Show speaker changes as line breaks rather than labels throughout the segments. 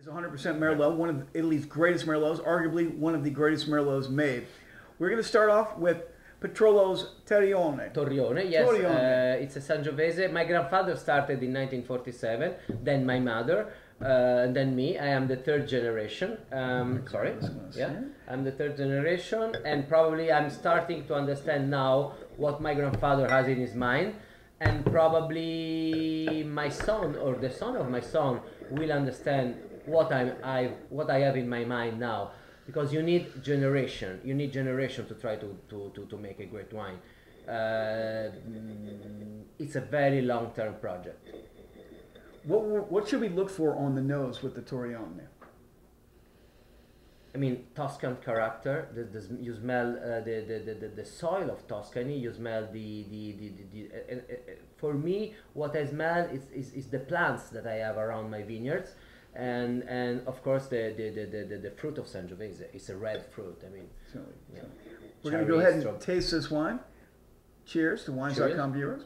It's 100% Merlot, one of Italy's greatest Merlots, arguably one of the greatest Merlots made. We're going to start off with Petrolo's Terrione.
Torrione, yes,
Torrione.
it's a Sangiovese. My grandfather started in 1947, then my mother, then me. I am the third generation. Sorry, yeah, I'm the third generation, and probably I'm starting to understand now what my grandfather has in his mind, and probably my son or the son of my son will understand what I have in my mind now, because you need generation to try to make a great wine. It's a very long-term project.
What should we look for on the nose with the Torrione?
I mean, Tuscan character. You smell the soil of Tuscany. You smell for me, what I smell is the plants that I have around my vineyards, and of course the fruit of Sangiovese. It's a red fruit. I mean, yeah.
We're going to go ahead and taste this wine. Cheers to Wines.com viewers.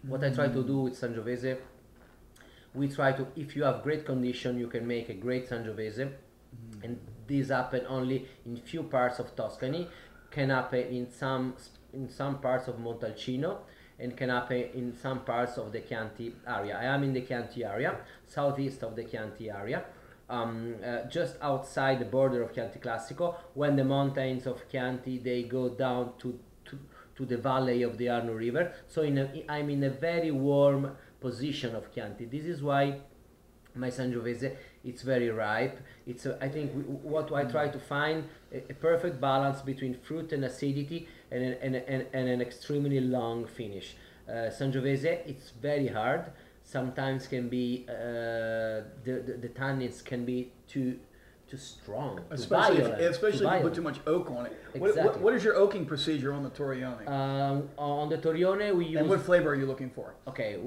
What I try to do with Sangiovese, we try to, if you have great condition, you can make a great Sangiovese, and this happen only in few parts of Tuscany, can happen in some parts of Montalcino, and can happen in some parts of the Chianti area. I am in the Chianti area, southeast of the Chianti area, just outside the border of Chianti Classico. When the mountains of Chianti, they go down to the valley of the Arno River, so I'm in a very warm position of Chianti. This is why my Sangiovese, it's very ripe. I think what I try to find a perfect balance between fruit and acidity, and an extremely long finish. Sangiovese, it's very hard. Sometimes can be the tannins can be too strong,
especially if you put too much oak on it.
Exactly.
What is your oaking procedure on the Torrione?
On the Torrione we use...
And what flavor are you looking for?
Okay,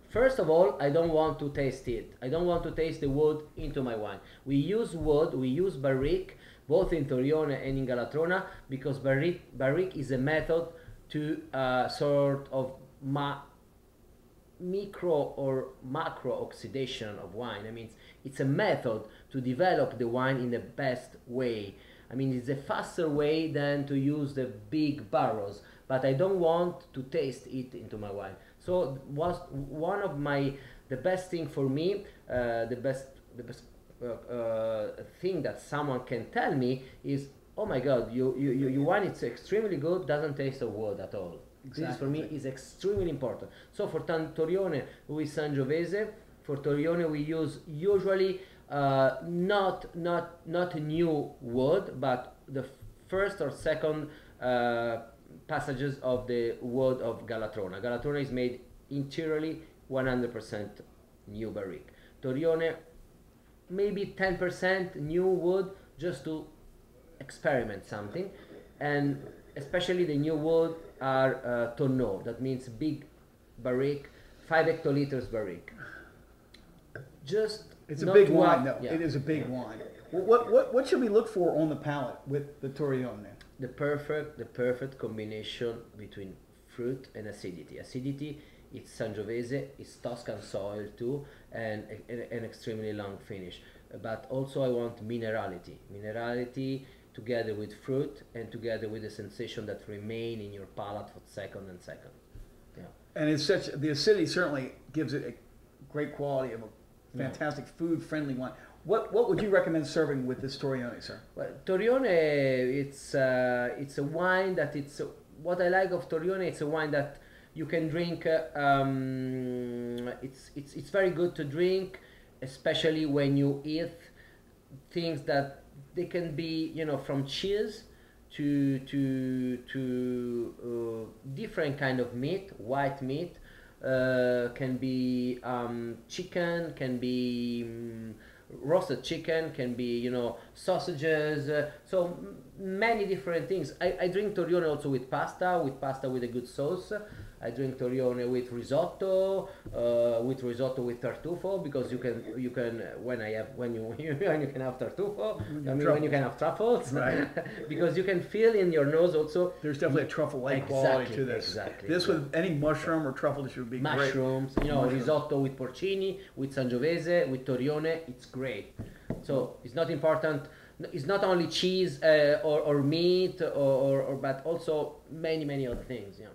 first of all, I don't want to taste it. I don't want to taste the wood into my wine. We use wood, we use barrique, both in Torrione and in Galatrona, because barrique is a method to sort of micro or macro oxidation of wine. I mean, it's a method to develop the wine in the best way. I mean, it's a faster way than to use the big barrels, but I don't want to taste it into my wine. So one of the best thing for me, the best thing that someone can tell me is, oh my God, your wine is extremely good, doesn't taste of wood at all. Exactly. This for me is extremely important. So for Torrione with Sangiovese, for Torrione we use usually not new wood, but the first or second passages of the wood of Galatrona. Galatrona is made interiorly 100% new barrique. Torrione maybe 10% new wood, just to experiment something, and especially the new wood are tonneau, that means big barrique, 5 hectoliters barrique.
It's a big wine, though. Yeah. It is a big wine. What should we look for on the palate with the Torrione?
The perfect combination between fruit and acidity. Acidity, it's Sangiovese, it's Tuscan soil too, and an extremely long finish. But also I want minerality. Minerality together with fruit and together with the sensation that remain in your palate for second and second. Yeah.
And it's the acidity certainly gives it a great quality of a fantastic food-friendly wine. What would you recommend serving with this Torrione, sir?
Well, Torrione, it's a wine that what I like of Torrione. It's a wine that you can drink. It's very good to drink, especially when you eat things that they can be, from cheese to different kind of meat, white meat. Can be chicken, can be roasted chicken, can be sausages. So many different things. I drink Torrione also with pasta with a good sauce. I drink Torrione with risotto with tartufo, because you can when you can have tartufo. I mean, when you can have truffles,
right?
Because you can feel in your nose also.
There's definitely a truffle-like quality to this.
Exactly.
This with any mushroom or truffle dish would be
mushrooms,
great.
Risotto with porcini, with Sangiovese, with Torrione, it's great. So it's not important. It's not only cheese or meat or but also many other things. Yeah.